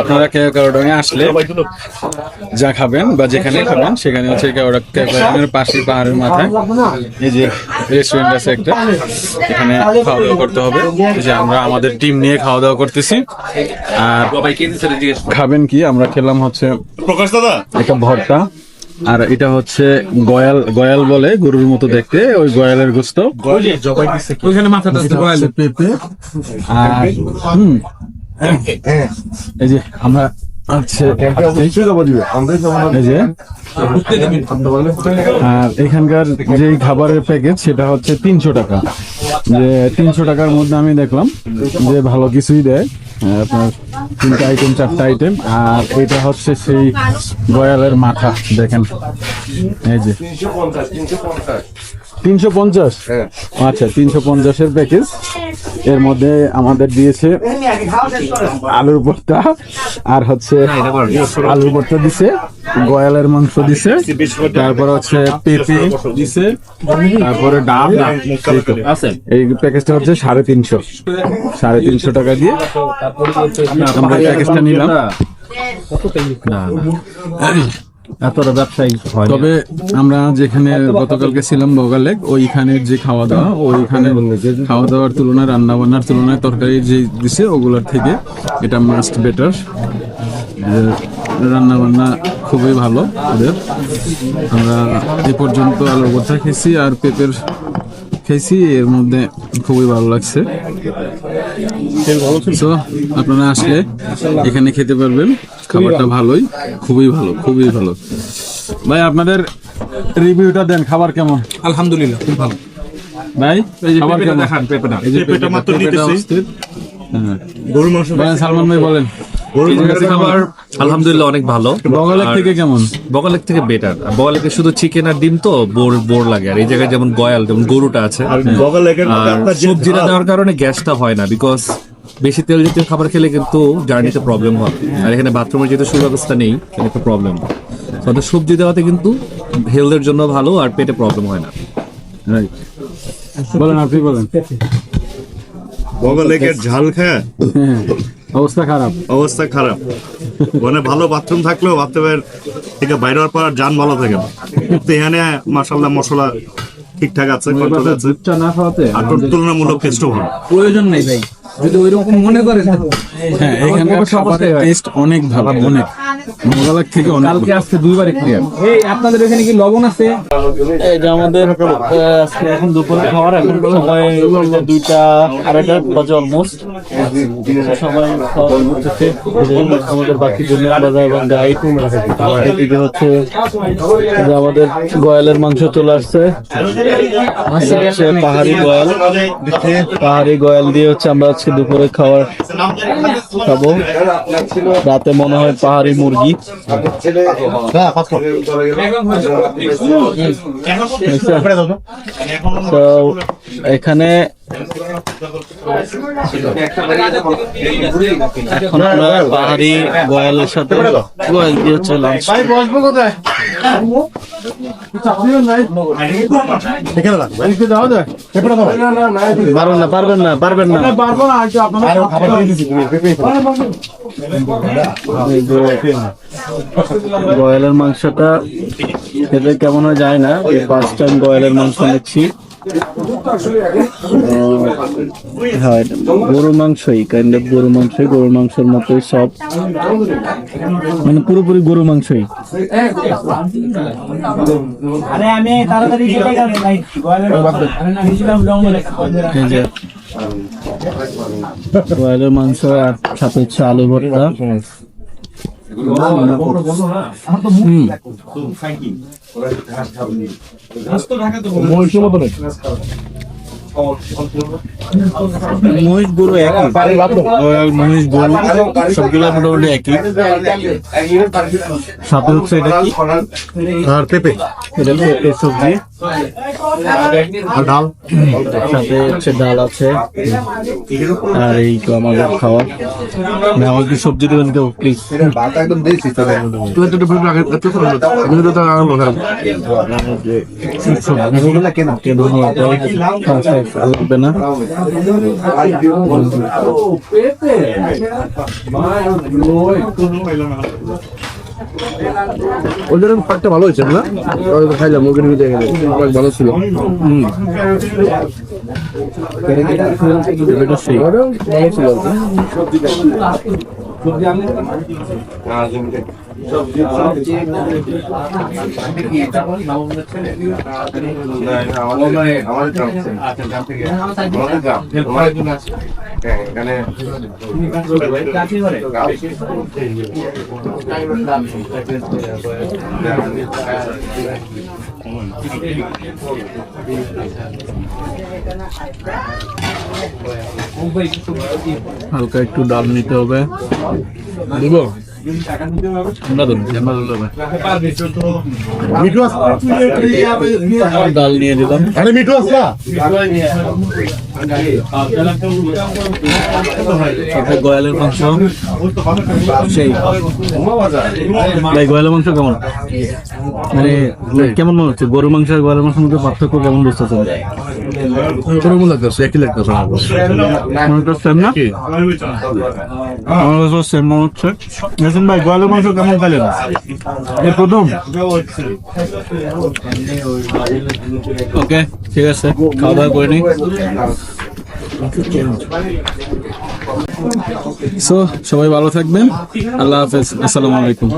আপনারা কেওড়াডাঙ্গে আসলে যা খাবেন বা যেখানে খাবেন সেখানে হচ্ছে কেওড়াডাঙ্গের পাশে পাহাড়ের মাথায় এই যে রেস্টুরেন্ট আছে একটা, এখানে খাওয়া দাওয়া করতে হবে। যে আমরা আমাদের টিম নিয়ে খাওয়া দাওয়া করতেছি। আর খাবেন কি, আমরা খেলাম হচ্ছে একটা ভর্তা, আর এটা হচ্ছে গয়াল বলে, গরুর মতো দেখতে, ওই গয়ালের গোস্ত, পেঁপে, আর এই যে আমরা আর এখানকার যে খাবারের প্যাকেজ সেটা হচ্ছে 300 টাকা। যে 300 টাকার মধ্যে আমি দেখলাম যে ভালো কিছুই দেয়, আপনার 3টা আইটেম 4টা আইটেম। আর এটা হচ্ছে সেই গয়ালের মাথা, দেখেন এই যে 350। আচ্ছা, 350-এর প্যাকেজ। এর মধ্যে আমাদের দিয়েছে আলুর ভর্তা, আর হচ্ছে আলুর ভর্তা দিছে, গয়ালের মাংস দিছে, তারপর হচ্ছে পেঁপে দিছে, তারপরে ডাব। এই প্যাকেজটা হচ্ছে 350 টাকা দিয়ে আমরা এই প্যাকেজটা নিলাম। তবে আমরা যেখানে গতকালকে ছিলাম বগালেক, ওইখানের যে খাওয়া দাওয়া, ওইখানে খাওয়া দাওয়ার তুলনায়, রান্না বান্নার তুলনায়, তরকারি যে দিছে ওগুলোর থেকে এটা মাস্ট বেটার। রান্না বান্না খুবই ভালো ওদের। আমরা এ পর্যন্ত আলুর ভর্তা খেয়েছি আর পেঁপের খেয়েছি, এর মধ্যে খুবই ভালো লাগছে। তো আপনারা আসলে এখানে খেতে পারবেন, খাবারটা ভালোই, খুবই ভালো, খুবই ভালো। ভাই আপনাদের রিভিউটা দেন, খাবার কেমন? আলহামদুলিল্লাহ খুব ভালো ভাই। খাবার কেমন? দেখান পেঁপেটা, এই যে পেঁপেটা মাত্র নিতেছি। গরুর মাংস সালমান ভাই বলেন। খাবার আলহামদুলিল্লাহ অনেক ভালো। বগালেক থেকে কেমন? বগালেক থেকে বেটার। বগালেকে শুধু চিকেন আর ডিম তো বোর লাগে, আর এই জায়গায় যেমন গয়াল, যেমন গরুটা আছে, আর সবজিটা দেওয়ার কারণে গ্যাসটা হয় না, বিকজ বেশি তেল জাতীয় খাবার খেলে কিন্তু জার্নিতে প্রবলেম হয়। আর এখানে বাথরুমের যেহেতু সুব্যবস্থা নেই, একটা প্রবলেম। তাদের সবজি দেওয়াতে কিন্তু হেলথের জন্য ভালো, আর পেটে প্রবলেম হয় না। রাইট, বলেন, আপনি বলেন। বগালেকের ঝাল খায় অবস্থা খারাপ। মানে ভালো বাথরুম থাকলেও বাথরুমের থেকে বাইরে হওয়ার পর যান ভালো থাকে না। কিন্তু এখানে মাশাআল্লাহ মশলা ঠিকঠাক আছে, কন্ট্রোল আছে, না খাওয়াতে আর তুলনামূলক টেস্টও ভালো। প্রয়োজন নেই ভাই, যদি ওইরকম মনে করেন। হ্যাঁ, এখানকার খাবারের টেস্ট অনেক ভালো, অনেক বগালেক থেকে অনেক। কালকে আসতে 2 বারে ক্লিয়ার। এই আপনাদের এখানে কি লবণ আছে? এটা আমাদের আজকে এখন দুপুরে খাওয়ার, এখন সময় 2টা 2:30 বাজে অলমোস্ট। সবাই খাওয়া করতেছে, আমাদের বাকি জন্য বাজার এবং গাইড। এদিকে হচ্ছে যে আমাদের গয়ালের মাংস চলে আসছে, পাহাড়ি গয়াল দিয়ে হচ্ছে আমরা আজকে দুপুরে খাবার খাবো। রাতে মনে হয় পাহাড়ি মুরগি। তো এখানে এখন আমরা পাহাড়ি গয়ালের সাথে গয়াল দিয়ে হচ্ছে লাঞ্চ। পারবেন না গয়ালের মাংসটা খেতে কেমন হয় যায় না, এই ফার্স্ট টাইম গয়ালের মাংস নিচ্ছি। হ্যাঁ, গরুর মাংসই, কাইন্ড অফ গরুর মাংসের মতোই সব, মানে পুরোপুরি গরু মাংসই। গয়ালের মাংস আর সাথে হচ্ছে আলু ভর্তা। মহিষ গরু একই, মহিষ গরু সবগুলো মোটামুটি একই। সাথে হচ্ছে এটা কি, পেঁপে, এটা পেঁপে সবজি। ডাল সাথে হচ্ছে ডাল আছে, আর এই তো আমাদের খাওয়া। আমাকে সবজি দেবেন কেউ প্লিজ। লাগবে না। ওদের পাকটা ভালো হয়েছে না? খাইলাম মুরগির ভিতরে গেলে অনেক ভালো ছিল। হালকা একটু ডাল নিতে হবে। দিব ডাল নিয়ে দিলাম। মিঠু আসলা সাথে গয়ালের মাংস। সেই ভাই গয়ালের মাংস কেমন, মানে কেমন মনে হচ্ছে? গরুর মাংস আর গয়ালের মাংসের মধ্যে পার্থক্য কেমন বুঝতেছে? একই লাগতেছে সেম না? আমার কাছে সেম মনে হচ্ছে। দেখুন ভাই, গয়ালের মাংস কেমন খাইলেন? এই প্রথম? ওকে, ঠিক আছে, খাওয়া দাওয়া করে নিই। সো সবাই ভালো থাকবেন। আল্লাহ হাফেজ, আসসালামু আলাইকুম।